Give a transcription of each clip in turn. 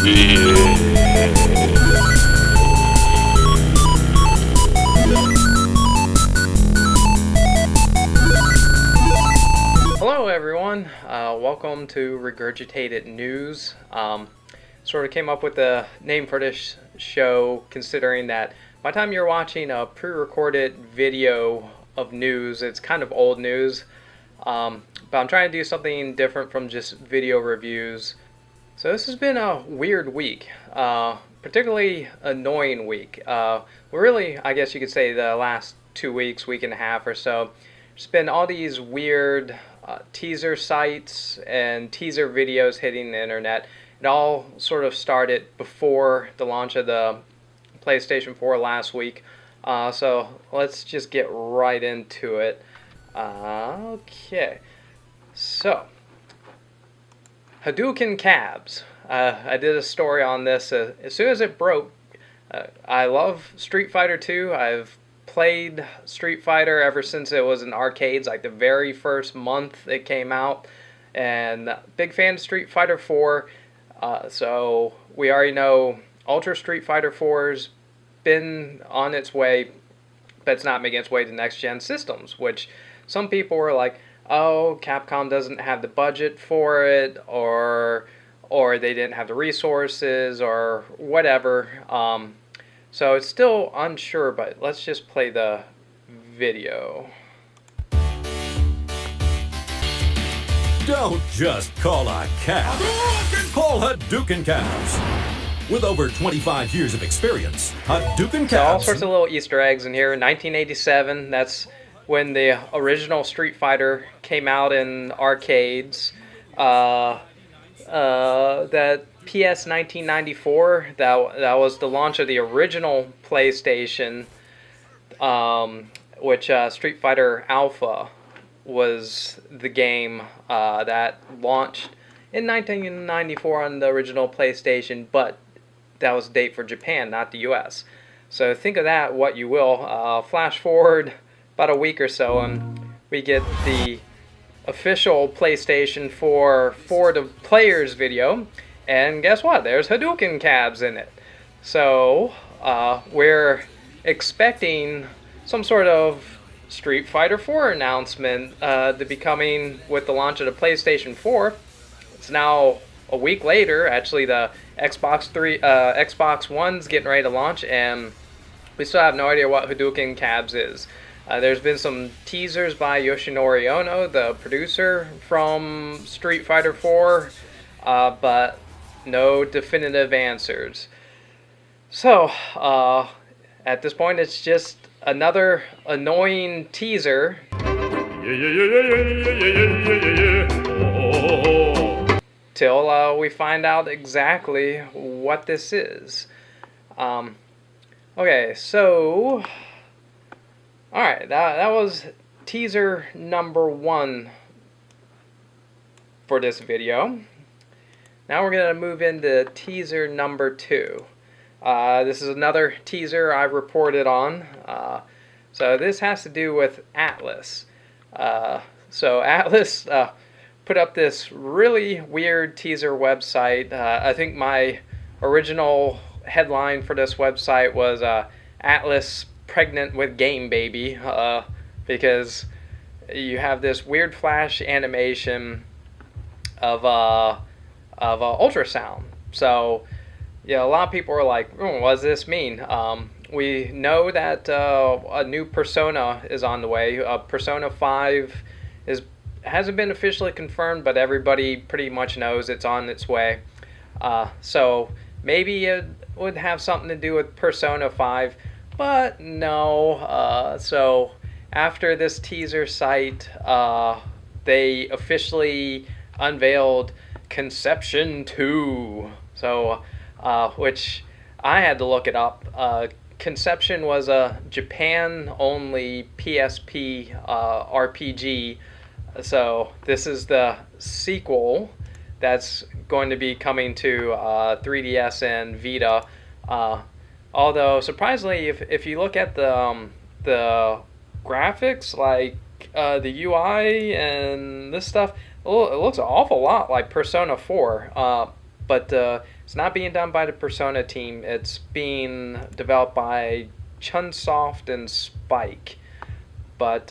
Hello everyone, welcome to Regurgitated News. Sort of came up with the name for this show considering that by the time you're watching a pre-recorded video of news, it's kind of old news. But I'm trying to do something different from just video reviews. So this has been a weird week, particularly annoying week. Really, I guess you could say the last 2 weeks, week and a half or so, there's been all these weird teaser sites and teaser videos hitting the internet. It all sort of started before the launch of the PlayStation 4 last week. So let's just get right into it. Okay, so Hadouken cabs. I did a story on this as soon as it broke. I love Street Fighter 2. I've played Street Fighter ever since it was in arcades, like the very first month it came out, and big fan of Street Fighter 4. So we already know Ultra Street Fighter 4's been on its way, but it's not making its way to next gen systems, which some people were like, oh, Capcom doesn't have the budget for it, or they didn't have the resources, or whatever. So it's still unsure, but let's just play the video. Don't just call a cab. Call Hadouken Cabs. With over 25 years of experience, Hadouken Cabs... So all sorts of little Easter eggs in here. 1987, that's when the original Street Fighter came out in arcades. That PS 1994, that was the launch of the original PlayStation, which Street Fighter Alpha was the game that launched in 1994 on the original PlayStation, but that was the date for Japan, not the US. So think of that what you will. Flash forward about a week or so, and we get the official PlayStation 4 for the players video, and guess what? There's Hadouken cabs in it. So we're expecting some sort of Street Fighter 4 announcement to be coming with the launch of the PlayStation 4. It's now a week later. Actually, the Xbox One's getting ready to launch, and we still have no idea what Hadouken cabs is. There's been some teasers by Yoshinori Ono, the producer from Street Fighter 4, but no definitive answers. So, at this point, it's just another annoying teaser. Till we find out exactly what this is. Okay, so... Alright, that was teaser number 1 for this video. Now we're going to move into teaser number 2. This is another teaser I reported on. So this has to do with Atlas. So Atlas put up this really weird teaser website. I think my original headline for this website was Atlas pregnant with game baby, because you have this weird flash animation of ultrasound. So yeah, a lot of people are like, oh, what does this mean? We know that a new Persona is on the way. Persona 5 hasn't been officially confirmed, but everybody pretty much knows it's on its way. So maybe it would have something to do with Persona 5, but no. So after this teaser site, they officially unveiled Conception 2. So, which I had to look it up. Conception was a Japan-only PSP RPG. So this is the sequel that's going to be coming to 3DS and Vita. Although surprisingly, if you look at the graphics, like the UI and this stuff, it looks an awful lot like Persona 4. But It's not being done by the Persona team. It's being developed by Chunsoft and Spike. But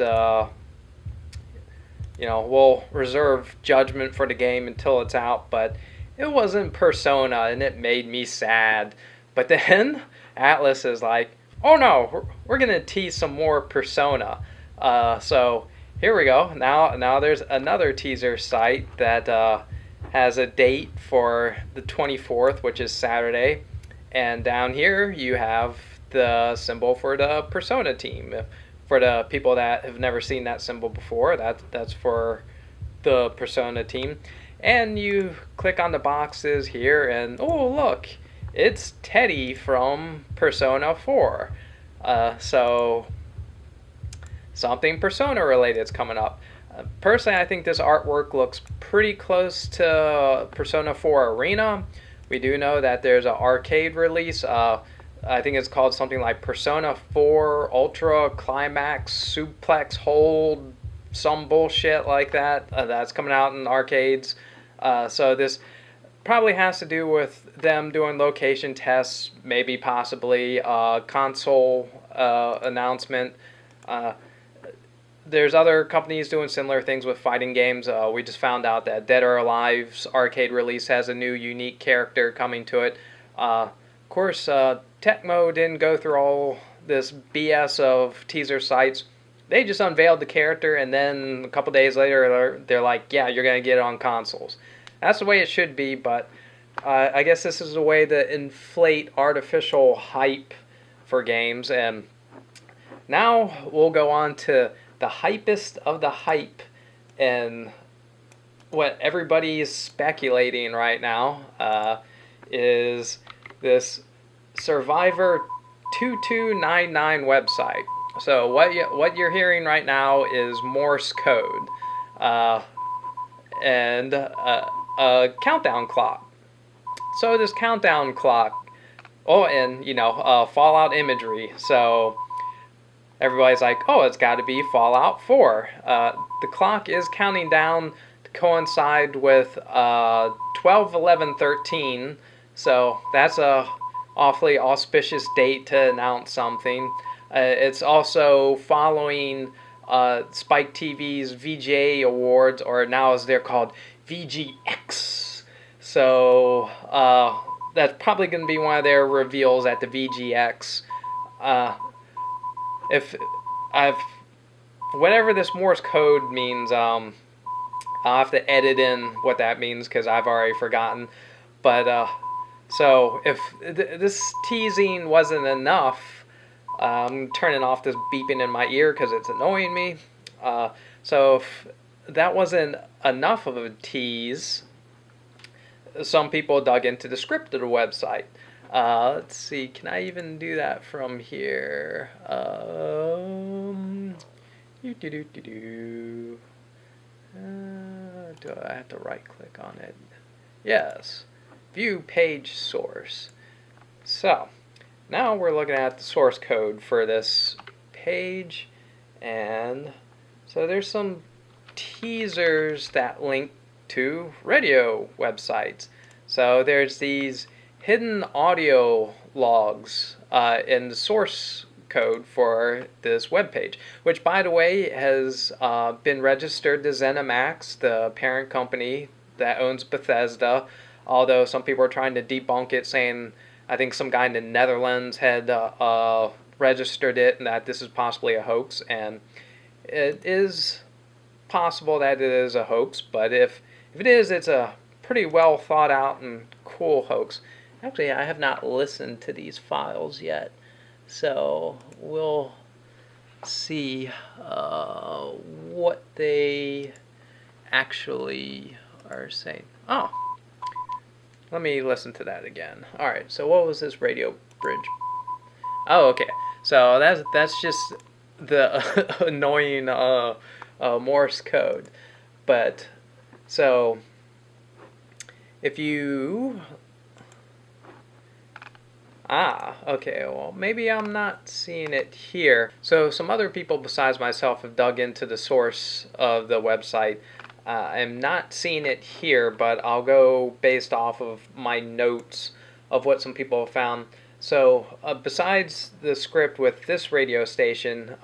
we'll reserve judgment for the game until it's out. But it wasn't Persona, and it made me sad. But then Atlas is like, oh no, we're gonna tease some more Persona. So here we go. Now there's another teaser site that has a date for the 24th, which is Saturday. And down here you have the symbol for the Persona team. For the people that have never seen that symbol before, that's for the Persona team. And you click on the boxes here, and oh look, it's Teddy from Persona 4. So something Persona related is coming up. Personally, I think this artwork looks pretty close to Persona 4 Arena. We do know that there's an arcade release. I think it's called something like Persona 4 Ultra Climax Suplex Hold, some bullshit like that. That's coming out in arcades. So this probably has to do with them doing location tests, maybe possibly console announcement. There's other companies doing similar things with fighting games. We just found out that Dead or Alive's arcade release has a new unique character coming to it. Of course, Tecmo didn't go through all this BS of teaser sites. They just unveiled the character, and then a couple days later, they're like, yeah, you're going to get it on consoles. That's the way it should be, but I guess this is a way to inflate artificial hype for games. And now we'll go on to the hypest of the hype, and what everybody is speculating right now is this Survivor 2299 website. So what you're hearing right now is Morse code and a countdown clock. So this countdown clock, and Fallout imagery. So everybody's like, oh, it's got to be Fallout 4. The clock is counting down to coincide with 12/11/13. So that's a awfully auspicious date to announce something. It's also following Spike TV's VGA Awards, or now as they're called, VGX. So that's probably going to be one of their reveals at the VGX. Whatever this Morse code means, I'll have to edit in what that means because I've already forgotten. But so if this teasing wasn't enough, I'm turning off this beeping in my ear because it's annoying me. So if that wasn't enough of a tease, some people dug into the script of the website. Let's see, can I even do that from here? Do I have to right click on it? Yes. View page source. So now we're looking at the source code for this page, and so there's some teasers that link to radio websites. So there's these hidden audio logs in the source code for this webpage, which, by the way, has been registered to ZeniMax, the parent company that owns Bethesda, although some people are trying to debunk it, saying I think some guy in the Netherlands had registered it and that this is possibly a hoax, and it is possible that it is a hoax, but if it is, it's a pretty well thought out and cool hoax. Actually, I have not listened to these files yet, so we'll see what they actually are saying. Oh, let me listen to that again. All right, so what was this radio bridge? Oh, okay. So that's just the annoying Morse code. But so if you okay, well, maybe I'm not seeing it here. So some other people besides myself have dug into the source of the website. I'm not seeing it here, but I'll go based off of my notes of what some people have found. So, besides the script with this radio station,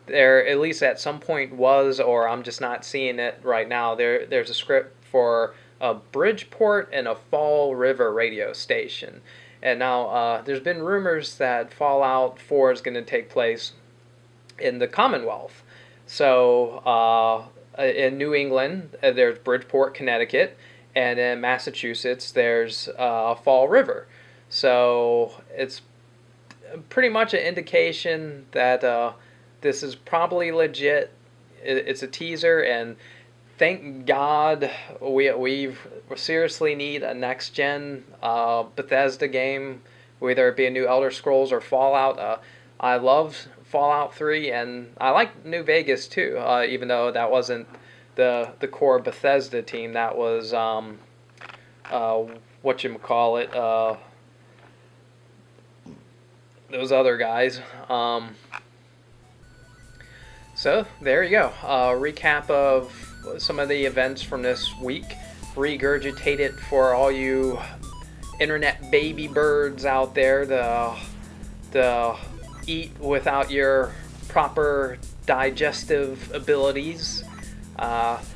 there at least at some point was, or I'm just not seeing it right now. There's a script for a Bridgeport and a Fall River radio station, and now there's been rumors that Fallout 4 is going to take place in the Commonwealth. So in New England, there's Bridgeport, Connecticut, and in Massachusetts, there's Fall River. So it's pretty much an indication that this is probably legit. It's a teaser, and thank God we seriously need a next gen Bethesda game, whether it be a new Elder Scrolls or Fallout. I love Fallout 3, and I like New Vegas too, even though that wasn't the core Bethesda team. That was whatchamacallit, those other guys. So there you go. Recap of some of the events from this week. Regurgitated for all you internet baby birds out there. The eat without your proper digestive abilities.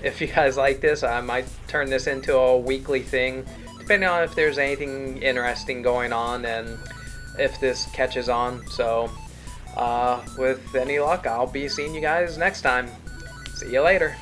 If you guys like this, I might turn this into a weekly thing, depending on if there's anything interesting going on and if this catches on. So with any luck, I'll be seeing you guys next time. See you later.